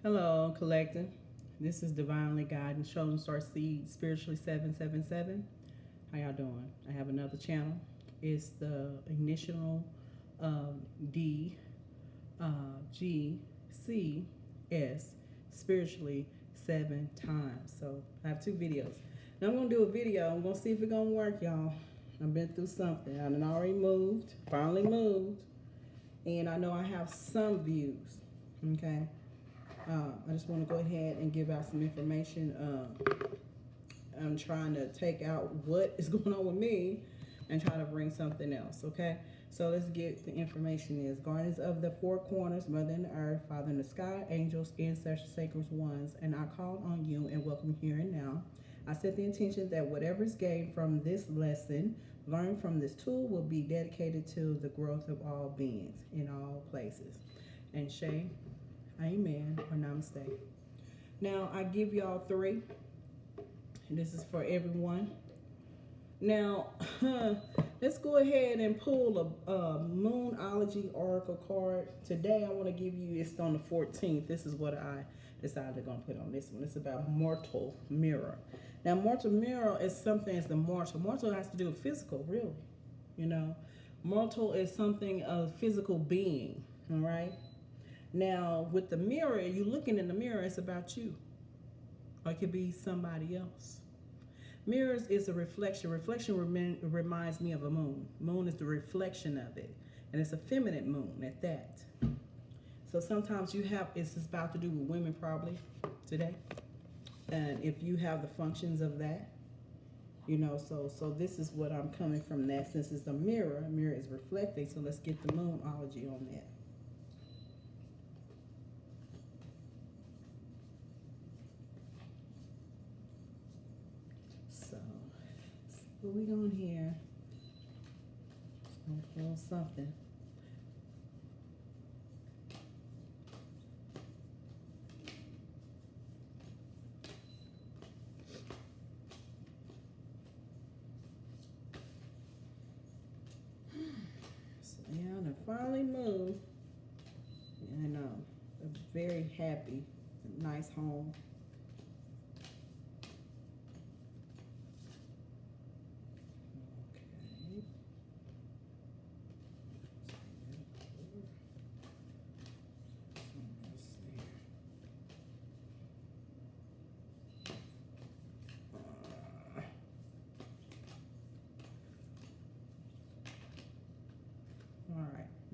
Hello, collective. This is Divinely Guided Chosen Star Seed Spiritually 777. How y'all doing? I have another channel. It's the initial D G C S spiritually 7 times. So I have two videos. Now I'm gonna do a video. I'm gonna see if it's gonna work, y'all. I've been through something. I've already moved, finally moved, and I know I have some views. Okay. I just want to go ahead and give out some information. I'm trying to take out what is going on with me and try to bring something else, okay? So let's get the information is guardians of the four corners, mother in the earth, father in the sky, angels, ancestors, sacred ones, and I call on you and welcome here and now. I set the intention that whatever is gained from this lesson, learned from this tool, will be dedicated to the growth of all beings in all places. And Shay, amen or namaste. Now, I give y'all three. And this is for everyone. Now, let's go ahead and pull a Moonology Oracle card. Today, I want to give you, it's on the 14th. This is what I decided to go put on this one. It's about mortal mirror. Now, mortal mirror is something, it's the mortal. Mortal has to do with physical, really. You know, mortal is something, a physical being, all right? Now, with the mirror, you looking in the mirror, it's about you. Or it could be somebody else. Mirrors is a reflection. Reflection reminds me of a moon. Moon is the reflection of it. And it's a feminine moon at that. So sometimes you have, it's about to do with women probably today. And if you have the functions of that, you know, so this is what I'm coming from that. Since it's a mirror is reflecting. So let's get the Moonology on that. What we doing here? Just gonna pull something. So yeah, I finally moved. And I'm very happy. Nice home.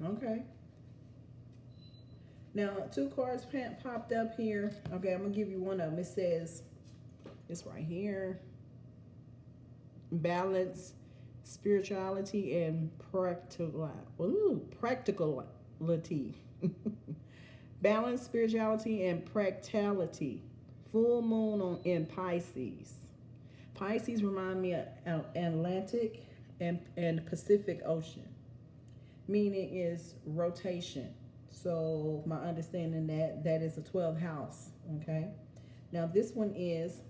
Okay. Now, two cards popped up here. Okay, I'm going to give you one of them. It says, it's right here. Balance, spirituality, and practicality. Balance, spirituality, and practicality. Full moon in Pisces. Pisces remind me of Atlantic and Pacific Ocean. Meaning is rotation. So my understanding that is a 12th house. Okay. Now this one is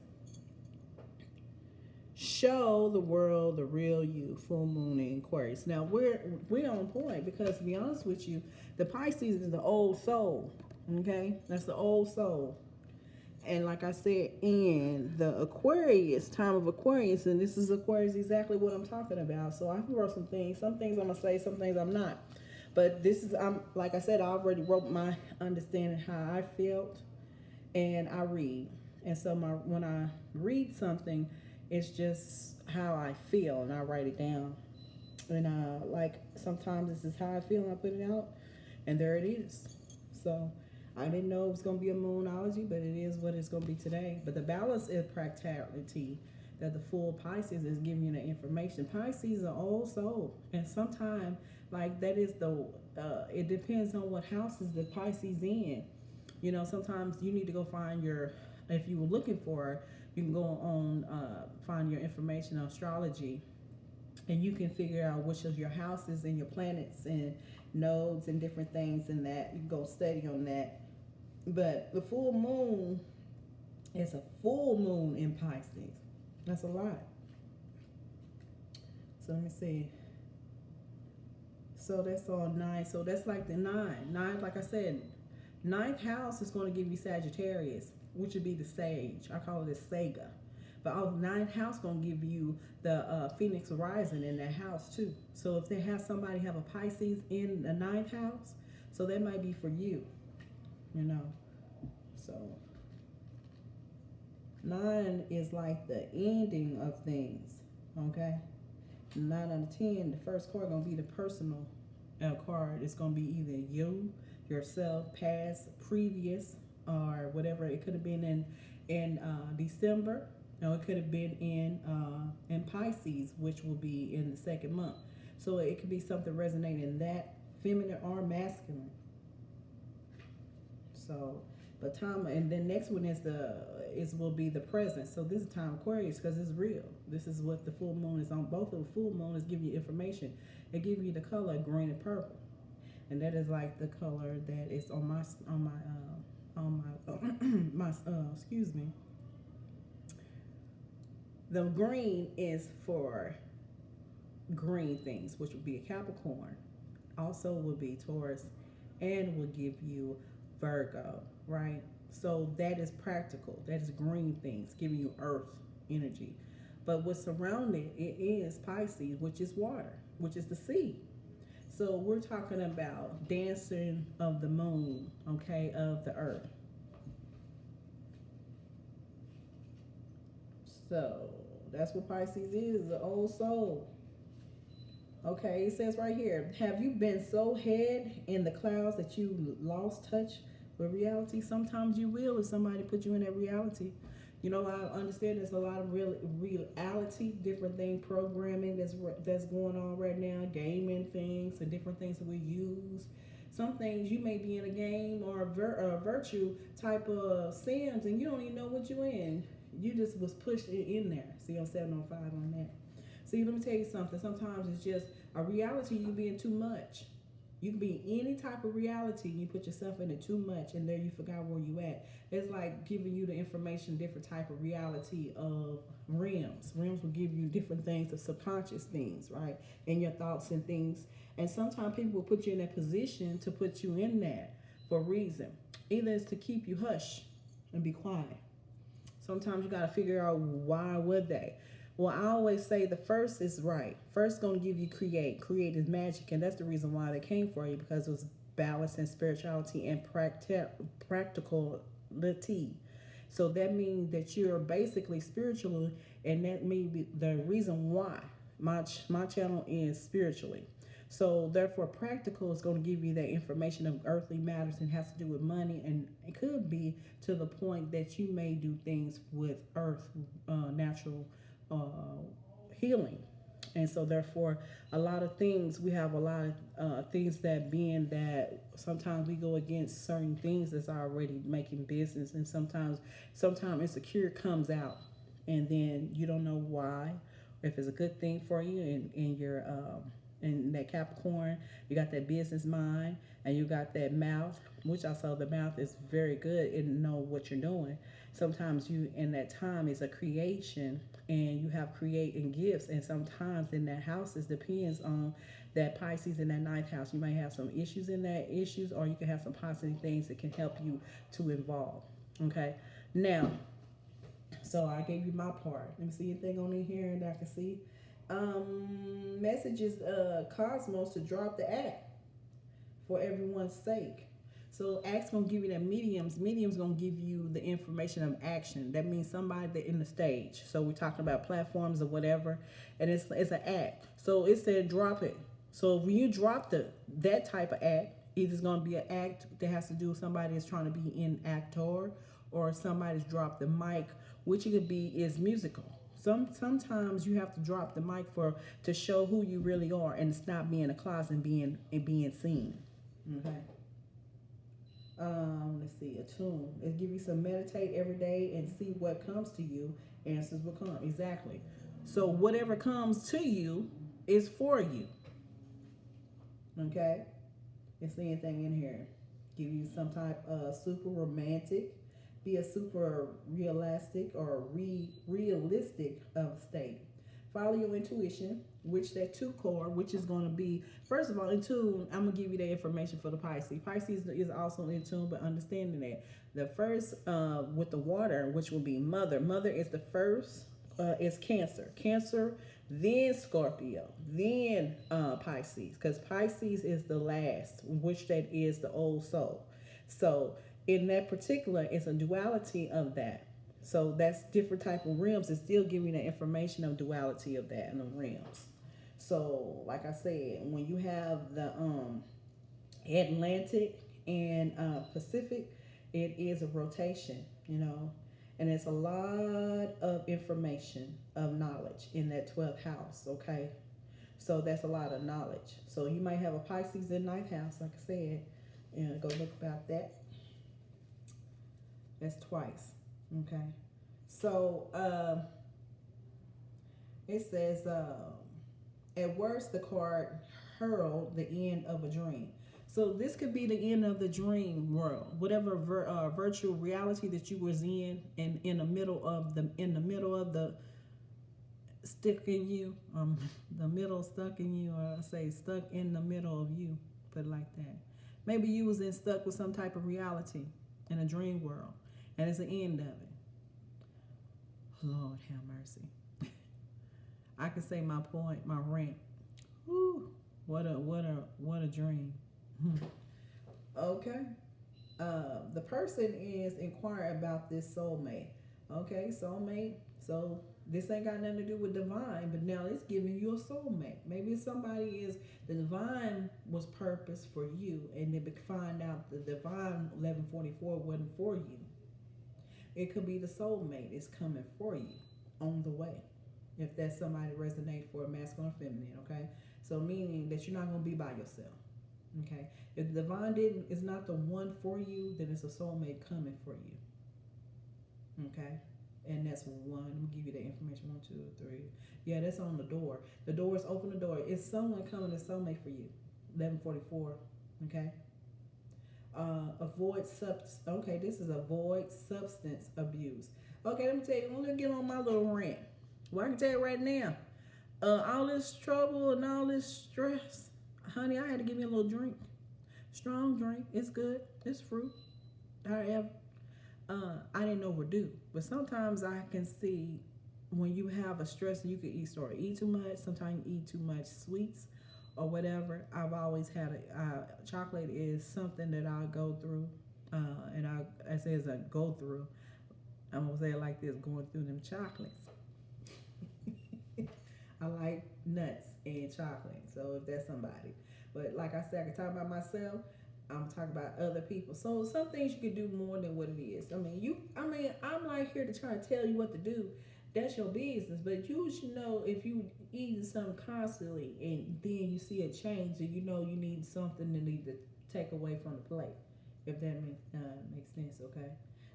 show the world the real you. Full moon in Aquarius. Now we're on point because to be honest with you, the Pisces is the old soul. Okay, that's the old soul. And like I said, in the Aquarius, time of Aquarius, and this is Aquarius exactly what I'm talking about. So I wrote some things I'm going to say, some things I'm not. But this is, like I said, I already wrote my understanding how I felt, and I read. And so when I read something, it's just how I feel, and I write it down. And like sometimes this is how I feel, and I put it out, and there it is. So I didn't know it was going to be a Moonology, but it is what it's going to be today. But the balance is practicality, that the full Pisces is giving you the information. Pisces is an old soul. And sometimes, like, that is it depends on what houses the Pisces in. You know, sometimes you need to go find if you were looking for, you can go on, find your information on astrology. And you can figure out which of your houses and your planets and nodes and different things and that. You can go study on that. But the full moon is a full moon in Pisces. That's a lot. So let me see. So that's all 9. So that's like the 9. 9, like I said, Ninth house is going to give you Sagittarius, which would be the sage. I call it a Sega. But our ninth house going to give you the Phoenix rising in that house too. So if they have somebody have a Pisces in the ninth house, so that might be for you, you know. So 9 is like the ending of things, okay? 9 out of 10, the first card going to be the personal card. It's going to be either you, yourself, past, previous, or whatever. It could have been in December. No, it could have been in Pisces, which will be in the second month. So it could be something resonating in that, feminine or masculine. So, but time, and then next one will be the present. So this is time Aquarius because it's real. This is what the full moon is on. Both of the full moon is giving you information. It gives you the color green and purple, and that is like the color that is on my excuse me. The green is for green things, which would be a Capricorn. Also would be Taurus, and will give you Virgo, right? So that is practical. That is green things, giving you earth energy. But what's surrounding it is Pisces, which is water, which is the sea. So we're talking about dancing of the moon, okay, of the earth. So that's what Pisces is, the old soul. Okay, it says right here, have you been so head in the clouds that you lost touch with reality? Sometimes you will if somebody put you in that reality. You know, I understand there's a lot of reality, different thing, programming that's going on right now, gaming things and different things that we use. Some things you may be in a game or a virtue type of Sims and you don't even know what you're in. You just was pushed in there. See, I'm 705 on that. See, let me tell you something. Sometimes it's just a reality you being too much. You can be any type of reality. You put yourself in it too much, and there you forgot where you at. It's like giving you the information, different type of reality of realms. Realms will give you different things, of subconscious things, right? And your thoughts and things. And sometimes people will put you in that position to put you in that for a reason. Either it's to keep you hush and be quiet. Sometimes you got to figure out why would they. Well, I always say the first is right. First going to give you create. Create is magic, and that's the reason why they came for you, because it was balance and spirituality and practicality. So that means that you're basically spiritual, and that may be the reason why my channel is spiritually. So therefore, practical is going to give you that information of earthly matters and has to do with money, and it could be to the point that you may do things with earth, natural healing. And so therefore a lot of things, we have a lot of things that being that sometimes we go against certain things that's already making business, and sometimes insecure comes out, and then you don't know why, if it's a good thing for you. And your in that Capricorn, you got that business mind, and you got that mouth, which I saw the mouth is very good and know what you're doing. Sometimes you in that time is a creation, and you have creating gifts, and sometimes in that house it depends on that Pisces in that ninth house. You might have some issues in that issues, or you can have some positive things that can help you to evolve. Okay, now, so I gave you my part. Let me see anything on in here that I can see. Messages cosmos to drop the act for everyone's sake. So act's gonna give you that medium's gonna give you the information of action. That means somebody that in the stage. So we're talking about platforms or whatever, and it's an act. So it said drop it. So when you drop that type of act, either it's gonna be an act that has to do with somebody that's trying to be in actor, or somebody's dropped the mic, which it could be is musical. Sometimes you have to drop the mic to show who you really are, and stop being a closet and being seen. Okay. Let's see, attune. It give you some meditate every day and see what comes to you. Answers will come. Exactly. So whatever comes to you is for you. Okay. Is there anything in here? Give you some type of super romantic, be a super realistic or realistic state. Follow your intuition. which that 2 card, which is going to be, first of all, in tune. I'm going to give you the information for the Pisces. Pisces is also in tune, but understanding that the first with the water, which will be mother. Mother is the first, is Cancer. Cancer, then Scorpio, then Pisces, because Pisces is the last, which that is the old soul. So in that particular, it's a duality of that. So that's different type of realms. It's still giving the information of duality of that in the realms. So like I said, when you have the Atlantic and Pacific, it is a rotation, and it's a lot of information of knowledge in that 12th house, okay? So that's a lot of knowledge. So you might have a Pisces in 9th house, like I said, and go look about that. That's twice, okay? So it says, at worst, the card herald the end of a dream. So this could be the end of the dream world, whatever virtual reality that you was in the middle of the stick in you, the middle stuck in you, or I say stuck in the middle of you, put it like that. Maybe you was stuck with some type of reality in a dream world, and it's the end of it. Lord have mercy. I can say my point, my rant. Whew, what a dream. Okay. The person is inquiring about this soulmate. Okay, soulmate. So this ain't got nothing to do with divine, but now it's giving you a soulmate. Maybe somebody is, the divine was purpose for you, and they find out the divine 1144 wasn't for you. It could be the soulmate is coming for you on the way. If that's somebody resonate for masculine or feminine, okay? So meaning that you're not going to be by yourself, okay? If the divine is not the one for you, then it's a soulmate coming for you, okay? And that's one. Let me give you the information. 1, 2, 3. Yeah, that's on the door. The door is open. The door. It's someone coming to soulmate for you. 1144, okay? Avoid substance. Okay, this is avoid substance abuse. Okay, let me tell you. I'm gonna get on my little rant. Well, I can tell you right now, all this trouble and all this stress, honey, I had to give me a little drink. Strong drink. It's good. It's fruit. However, I didn't overdo. But sometimes I can see when you have a stress, you can eat too much. Sometimes you eat too much sweets or whatever. I've always had chocolate is something that I go through, and I say it's a go through. I'm gonna say it like this: going through them chocolates. I like nuts and chocolate, so if that's somebody. But like I said, I can talk about myself. I'm talking about other people. So some things you can do more than what it is. I'm like here to try to tell you what to do. That's your business. But you should know if you eating something constantly and then you see a change, and you know you need something to need to take away from the plate. If that makes sense, okay?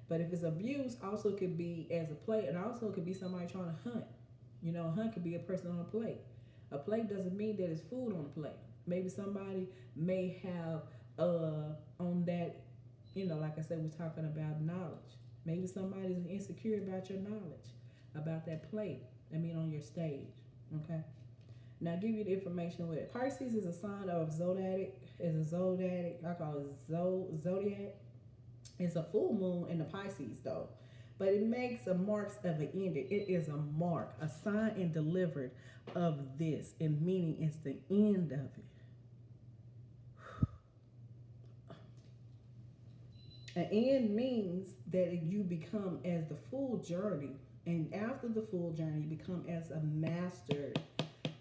But if it's abuse, also could be as a plate, and also could be somebody trying to hunt. A hunt could be a person on a plate. A plate doesn't mean that it's food on the plate. Maybe somebody may have on that, like I said, we're talking about knowledge. Maybe somebody's insecure about your knowledge, about that plate. On your stage. Okay. Now, I'll give you the information with it. Pisces is a sign of zodiac. I call it zodiac. It's a full moon in the Pisces, though. But it makes a marks of an ending. It is a mark, a sign and delivered of this, and meaning it's the end of it. An end means that you become as the full journey, and after the full journey, you become as a master.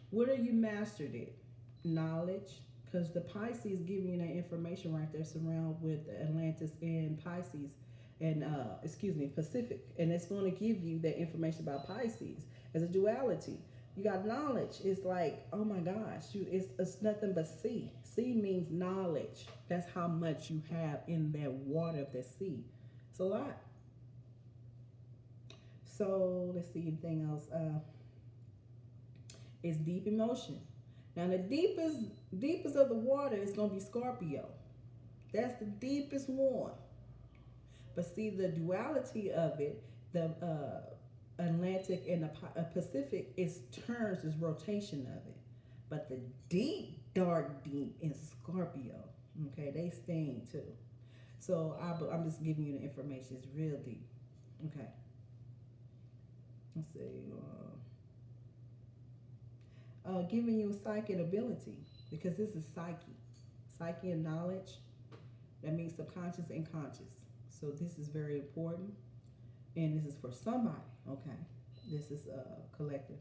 What are you mastered it? Knowledge, because the Pisces giving you that information right there, surrounded with Atlantis and Pisces. And Pacific, and it's going to give you that information about Pisces as a duality. You got knowledge. It's like, oh my gosh, it's nothing but sea. Sea means knowledge. That's how much you have in that water of the sea. It's a lot. So let's see anything else. It's deep emotion. Now the deepest of the water is going to be Scorpio. That's the deepest one. But see, the duality of it, Atlantic and the Pacific is turns is rotation of it. But the deep, dark deep in Scorpio, okay, they sting too. So I'm just giving you the information. It's real deep. Okay. Let's see. Giving you psychic ability because this is psyche and knowledge. That means subconscious and conscious. So this is very important, and this is for somebody. Okay, this is collective.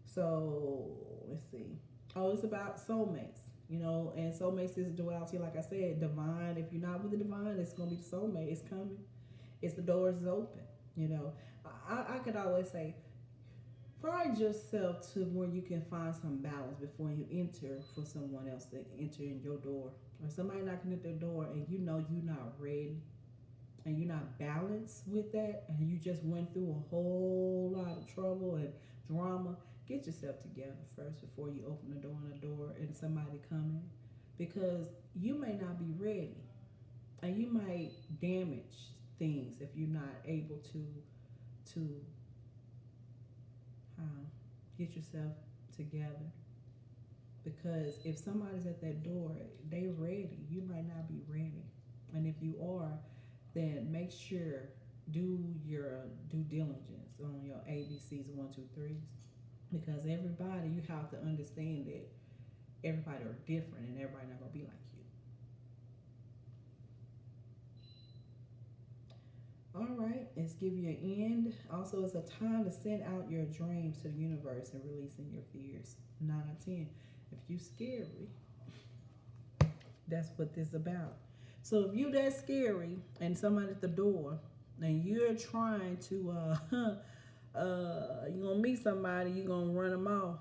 So let's see. Oh, it's about soulmates. You know, and soulmates is duality. Like I said, divine. If you're not with the divine, it's gonna be the soulmate. It's coming. It's the doors is open. You know, I could always say, find yourself to where you can find some balance before you enter for someone else to enter in your door, or somebody knocking at their door and you know you're not ready and you're not balanced with that, and you just went through a whole lot of trouble and drama. Get yourself together first before you open the door and somebody coming, because you may not be ready and you might damage things if you're not able to get yourself together. Because if somebody's at that door, they ready. You might not be ready, and if you are, then make sure do your due diligence on your ABCs 1, 2, 3s, because everybody, you have to understand that everybody are different and everybody not gonna be like you. All right, let's give you an end. Also, it's a time to send out your dreams to the universe and releasing your fears. 9 out of 10. If you scary, that's what this is about. So if you that scary and somebody at the door and you're trying to you're gonna meet somebody, you're gonna run them off,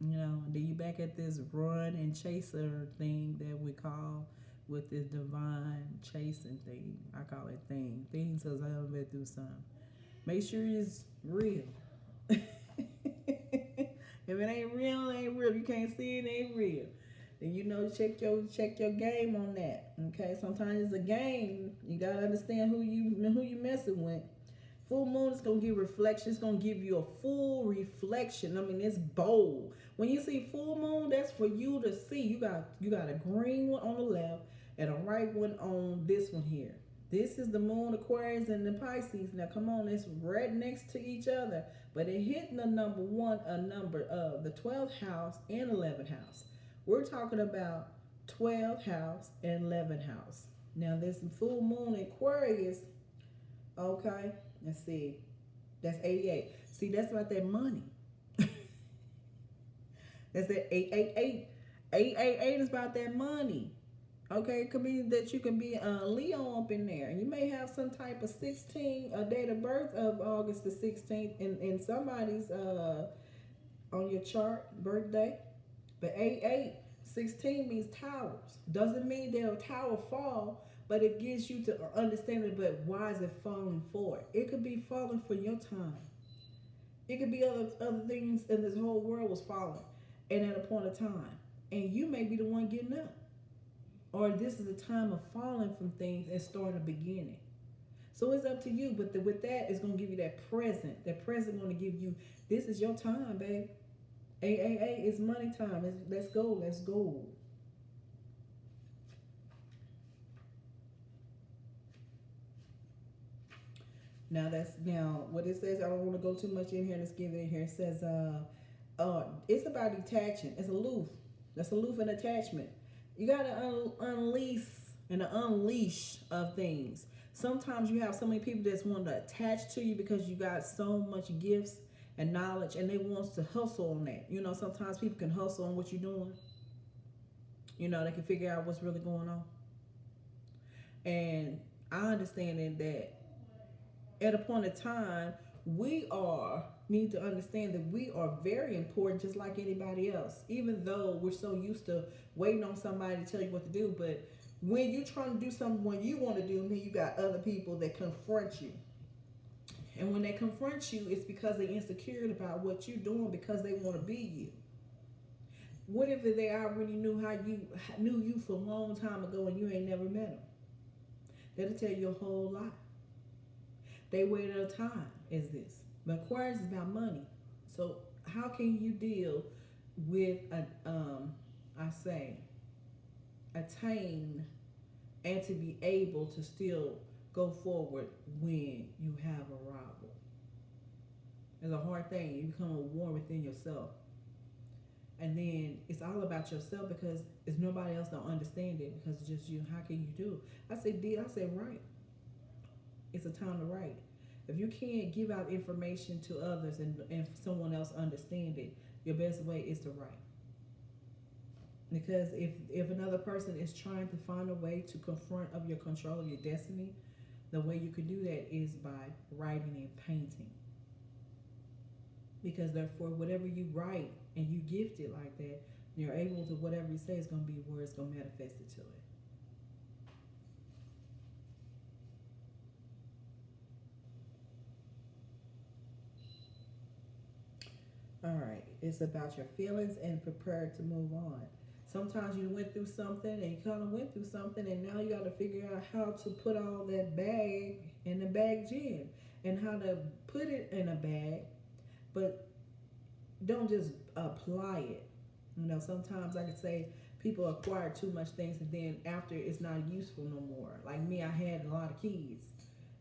you know, then you back at this run and chaser thing that we call with this divine chasing thing. I call it things because I've been through some. Make sure it's real. If it ain't real, it ain't real. If you can't see it, it ain't real. Then you know, check your game on that. Okay, sometimes it's a game. You gotta understand who you messing with. Full moon is gonna give reflection. It's gonna give you a full reflection. I mean, it's bold. When you see full moon, that's for you to see. You got a green one on the left and a right one on this one here. This is the moon, Aquarius, and the Pisces. Now, come on, it's right next to each other, but it hitting the number one, a number of the 12th house and 11th house. We're talking about 12th house and 11th house. Now, there's some full moon Aquarius. Okay, let's see. That's 88. See, that's about that money. That's that 888. 888 is about that money. Okay, it could be that you can be a Leo up in there, and you may have some type of 16, a date of birth of August the 16th in somebody's on your chart birthday. But 16 means towers. Doesn't mean that a tower fall, but it gives you to understand it. But why is it falling for? It could be falling for your time. It could be other things in this whole world was falling, and at a point of time, and you may be the one getting up. Or this is a time of falling from things and starting a beginning. So it's up to you. But with that, it's going to give you that present. That present going to give you, this is your time, babe. AAA is money time. Let's go. Let's go. Now what it says. I don't want to go too much in here. Let's give it in here. It says it's about detaching. It's aloof. That's aloof and attachment. You gotta unleash of things. Sometimes you have so many people that's want to attach to you because you got so much gifts and knowledge, and they wants to hustle on that. You know, sometimes people can hustle on what you're doing. You know, they can figure out what's really going on. And I understand that at a point of time, we need to understand that we are very important, just like anybody else. Even though we're so used to waiting on somebody to tell you what to do, but when you're trying to do something when you want to do, then you got other people that confront you. And when they confront you, it's because they're insecure about what you're doing because they want to be you. What if they already knew you for a long time ago and you ain't never met them? That'll tell you a whole lot. They wait a time is this. But Aquarius is about money. So how can you deal with a I say attain and to be able to still go forward when you have a rival? It's a hard thing. You become a war within yourself. And then it's all about yourself because it's nobody else don't understand it because it's just you. How can you do? I said, D, I said, right. It's a time to write. If you can't give out information to others and someone else understand it, your best way is to write. Because if another person is trying to find a way to confront of your control of your destiny, the way you can do that is by writing and painting. Because therefore, whatever you write and you gift it like that, you're able to, whatever you say is going to be where it's going to manifest it to it. All right, it's about your feelings and prepared to move on. Sometimes you went through something and you kind of went through something, and now you got to figure out how to put all that bag in the bag gin and how to put it in a bag, but don't just apply it. You know, sometimes I could say people acquire too much things and then after it's not useful no more. Like me, I had a lot of kids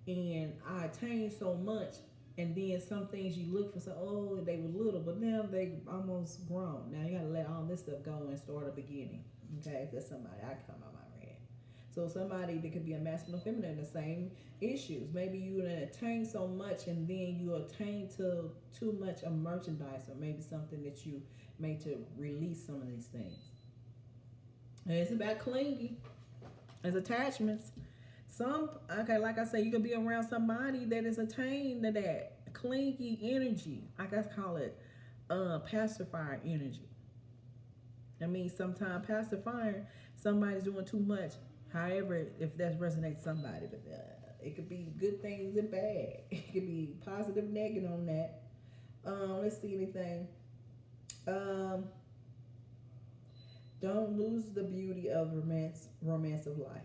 and I attained so much, and then some things you look for, so oh, they were little, but now they almost grown. Now you gotta let all this stuff go and start a beginning. Okay, if there's somebody I come out my red. So somebody that could be a masculine or feminine, the same issues. Maybe you attain so much and then you attain to too much of merchandise, or maybe something that you made to release some of these things. And it's about clinging. It's attachments. Some, okay, like I said, you could be around somebody that is attained to that clingy energy. I guess call it pacifier energy. I mean, sometimes pacifying, somebody's doing too much. However, if that resonates somebody, but it could be good things and bad. It could be positive, negative on that. Let's see anything. Don't lose the beauty of romance of life.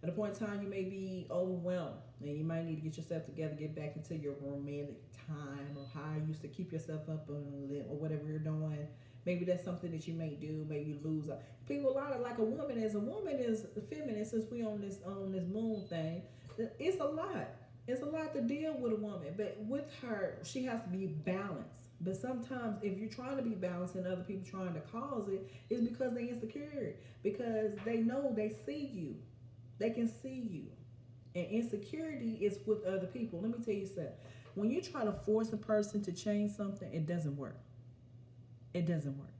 At a point in time, you may be overwhelmed and you might need to get yourself together, get back into your romantic time, or how you used to keep yourself up or whatever you're doing. Maybe that's something that you may do. Maybe you lose people. A lot of, like a woman is feminine. Since we on this moon thing, it's a lot. It's a lot to deal with a woman. But with her, she has to be balanced. But sometimes if you're trying to be balanced and other people trying to cause it, it's because they insecure. Because they know they see you. They can see you. And insecurity is with other people. Let me tell you something. When you try to force a person to change something, it doesn't work. It doesn't work.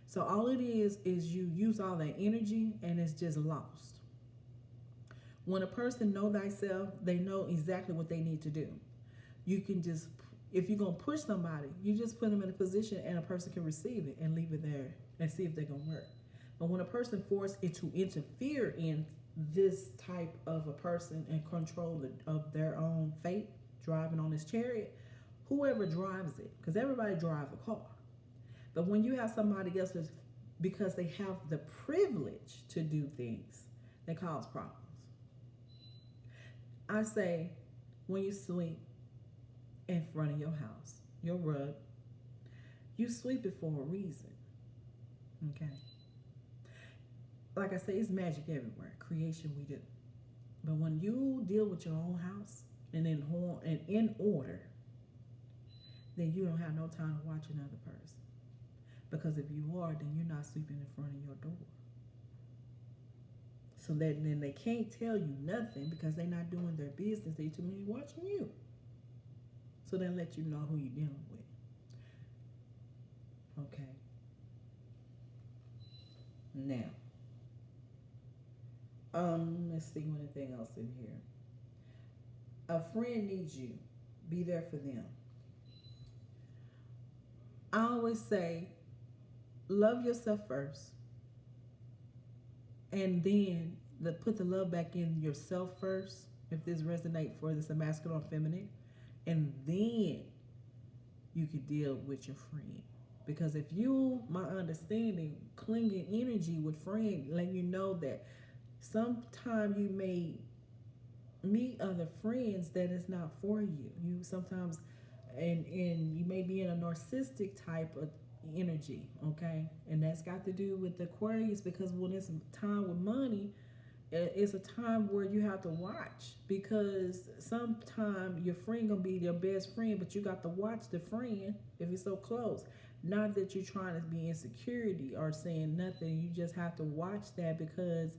So all it is you use all that energy and it's just lost. When a person know thyself, they know exactly what they need to do. You can just, if you're going to push somebody, you just put them in a position and a person can receive it and leave it there and see if they're going to work. But when a person forced it to interfere in this type of a person and control of their own fate, driving on this chariot, whoever drives it, because everybody drives a car. But when you have somebody else, because they have the privilege to do things, they cause problems. I say, when you sweep in front of your house, your rug, you sweep it for a reason. Okay? Like I say, it's magic everywhere. Creation we do. But when you deal with your own house and in order, then you don't have no time to watch another person. Because if you are, then you're not sweeping in front of your door. So that then they can't tell you nothing because they're not doing their business. They too many watching you. So they'll let you know who you're dealing with. Okay. Now, let's see anything else in here. A friend needs you. Be there for them. I always say, love yourself first. And then put the love back in yourself first. If this resonates for this, a masculine or feminine. And then you can deal with your friend. Because if you, my understanding, clinging energy with friend, letting you know that sometime you may meet other friends that is not for you. You sometimes, and you may be in a narcissistic type of energy, okay? And that's got to do with the Aquarius, because when it's time with money, it's a time where you have to watch, because sometime your friend gonna be your best friend, but you got to watch the friend if it's so close. Not that you're trying to be insecurity or saying nothing. You just have to watch that, because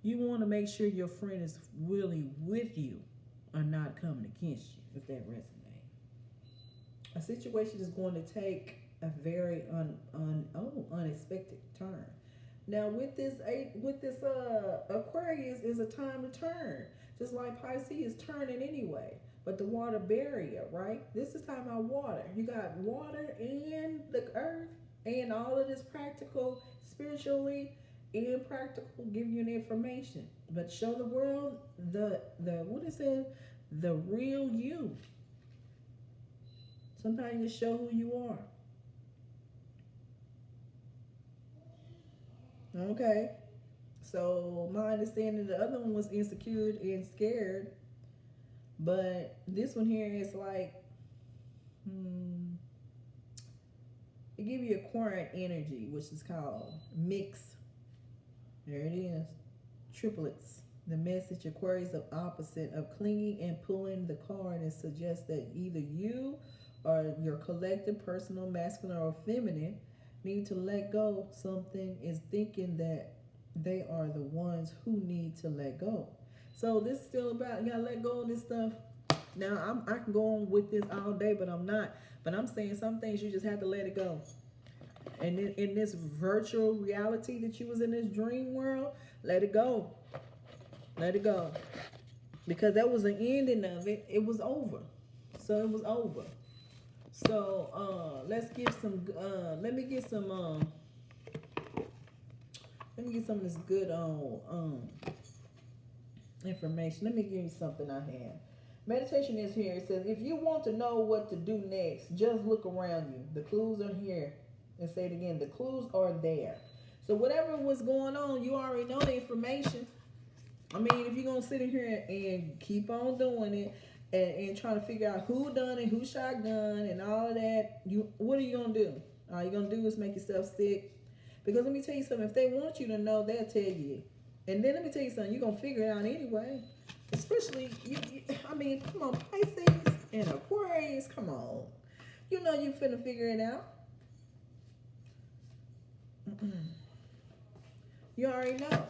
you want to make sure your friend is really with you or not coming against you, if that resonates. A situation is going to take a very unexpected turn. Now with this Aquarius is a time to turn, just like Pisces is turning anyway. But the water barrier, right? This is talking about water. You got water and the earth, and all of this practical, spiritually and practical, give you an information, but show the world the what is it? The real you. Sometimes you show who you are. Okay. So my understanding, the other one was insecure and scared, but this one here is like, it give you Aquarian energy, which is called mix. There it is, triplets. The message Aquarius of opposite of clinging and pulling the card, and suggests that either you or your collective personal masculine or feminine need to let go. Something is thinking that they are the ones who need to let go. So this is still about, you gotta let go of this stuff. Now I can go on with this all day, but I'm not. But I'm saying some things you just have to let it go. And in this virtual reality that you was in, this dream world, let it go. Let it go. Because that was the ending of it. It was over. So it was over. So let's get some let me get some of this good information. Let me give you something I have. Meditation is here. It says, if you want to know what to do next, just look around you. The clues are here. And say it again, the clues are there. So whatever was going on, you already know the information. I mean, if you're going to sit in here and keep on doing it and trying to figure out who done it, who shotgun and all of that, what are you going to do? All you're going to do is make yourself sick. Because let me tell you something, if they want you to know, they'll tell you. And then let me tell you something, you're going to figure it out anyway. Especially, I mean, come on, Pisces and Aquarius, come on. You know you finna figure it out. You already know.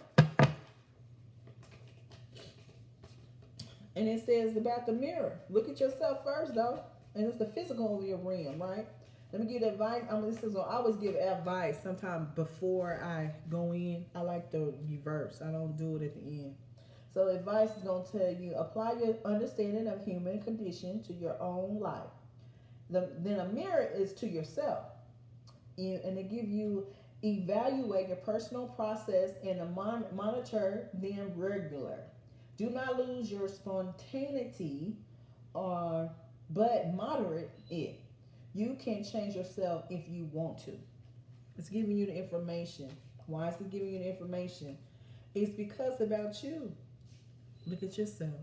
And it says about the mirror. Look at yourself first, though. And it's the physical of your realm, right? Let me give advice. I always give advice sometime before I go in. I like the reverse. I don't do it at the end. So advice is going to tell you, apply your understanding of human condition to your own life. Then a mirror is to yourself. And it give you, evaluate your personal process and monitor them regular. Do not lose your spontaneity, but moderate it. You can change yourself if you want to. It's giving you the information. Why is it giving you the information? It's because about you. Look at yourself.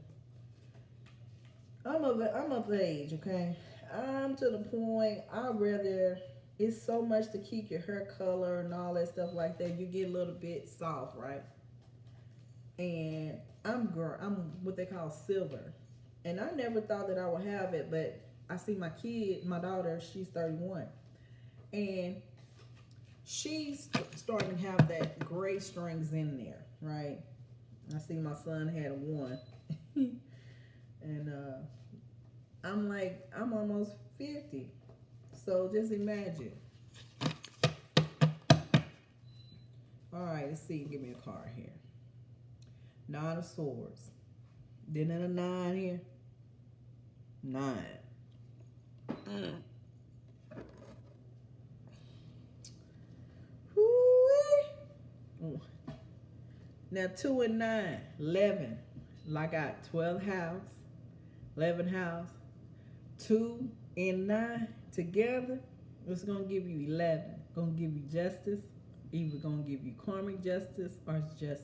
I'm of age, okay? I'm to the point, it's so much to keep your hair color and all that stuff like that. You get a little bit soft, right? And I'm what they call silver. And I never thought that I would have it, but I see my daughter, she's 31. And she's starting to have that gray strings in there, right? I see my son had one. And I'm like, I'm almost 50. So just imagine. All right, let's see. Give me a card here. 9 of Swords. Then a 9 here. 9. Now 2 and 9, 11. Like I got 12th house, 11th house, 2 and 9 together. It's gonna give you 11. Gonna give you justice. Either gonna give you karmic justice or justice.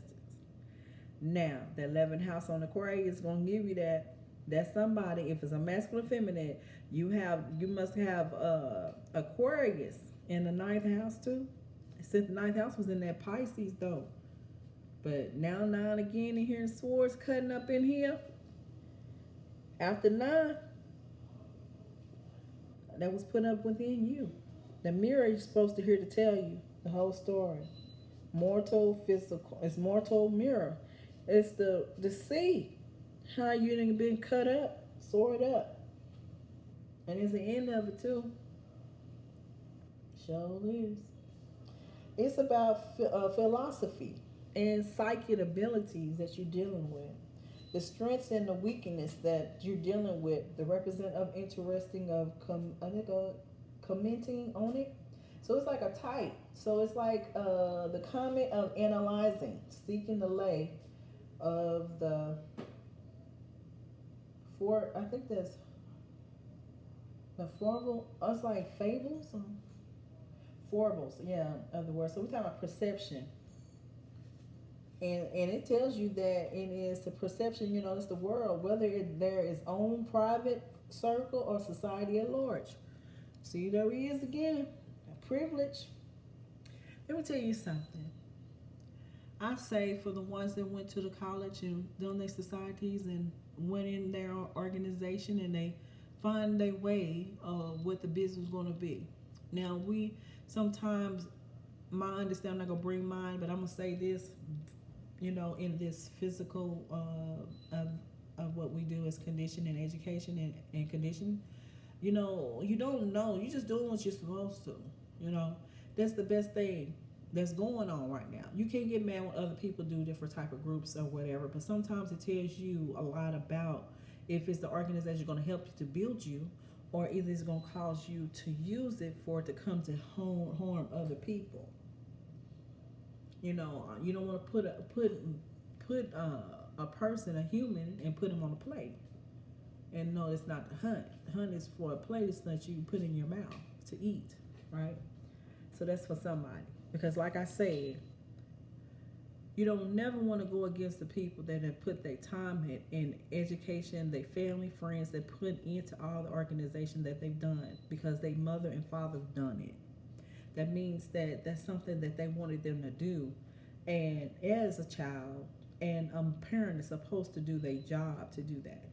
Now, the 11th house on Aquarius is going to give you that. That's somebody. If it's a masculine, feminine, you must have Aquarius in the ninth house too. Since the ninth house was in that Pisces though. But now and again, in here, swords cutting up in here. After 9, that was put up within you. The mirror is supposed to hear to tell you the whole story. Mortal, physical. It's mortal mirror. It's the see how you done been cut up, sword up. And it's the end of it too. Sure is. It's about philosophy and psychic abilities that you're dealing with. The strengths and the weakness that you're dealing with. The represent of interesting of commenting on it. So it's like a type. So it's like the comment of analyzing, seeking the lay of the I think that's the formal. It's like fables, forbles, yeah, of the word. So we're talking about perception, and it tells you that it is the perception. It's the world, whether there is own private circle or society at large. See, there he is again, a privilege. Let me tell you something. I say for the ones that went to the college and done their societies and went in their organization and they find their way of what the business is going to be. Now, we sometimes, my understanding, I'm not going to bring mine, but I'm going to say this, in this physical of what we do as condition and education and condition, you don't know. You're just doing what you're supposed to, That's the best thing that's going on right now. You can't get mad when other people do different type of groups or whatever, but sometimes it tells you a lot about if it's the organization going to help you to build you, or either it's going to cause you to use it for it to come to harm other people. You don't want to put a person, a human, and put him on a plate. And no, it's not the hunt. The hunt is for a plate. It's that you put in your mouth to eat, right? So that's for somebody. Because like I said, you don't never want to go against the people that have put their time in education, their family, friends, that put into all the organization that they've done because their mother and father have done it. That means that that's something that they wanted them to do. And as a child and a parent is supposed to do their job to do that,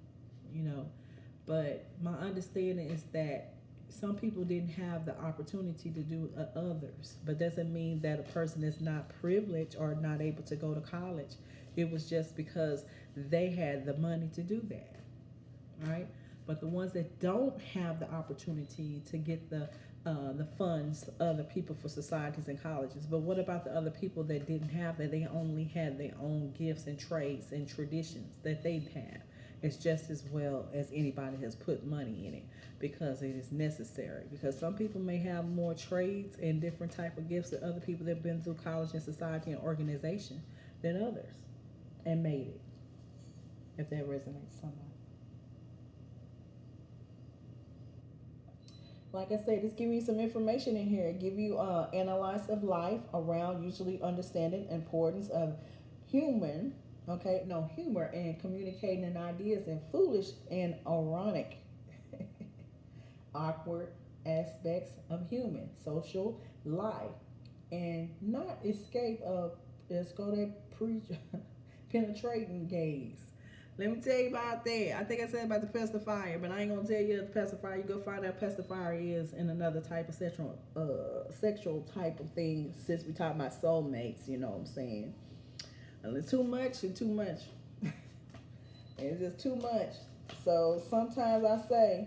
But my understanding is that some people didn't have the opportunity to do others, but doesn't mean that a person is not privileged or not able to go to college. It was just because they had the money to do that, right? But the ones that don't have the opportunity to get the funds, other people for societies and colleges. But what about the other people that didn't have that? They only had their own gifts and trades and traditions that they'd have. It's just as well as anybody has put money in it because it is necessary. Because some people may have more trades and different type of gifts than other people that have been through college and society and organization than others and made it. If that resonates with somebody. Like I said, it's giving you some information in here. Give you analysis of life around usually understanding importance of humor and communicating in ideas and foolish and ironic, awkward aspects of human social life, and not escape of let's go that penetrating gaze. Let me tell you about that. I think I said about the pacifier, but I ain't gonna tell you the pacifier. You go find out pacifier is in another type of sexual type of thing. Since we talk about soulmates, you know what I'm saying. And too much and too much. It's just too much. So sometimes I say,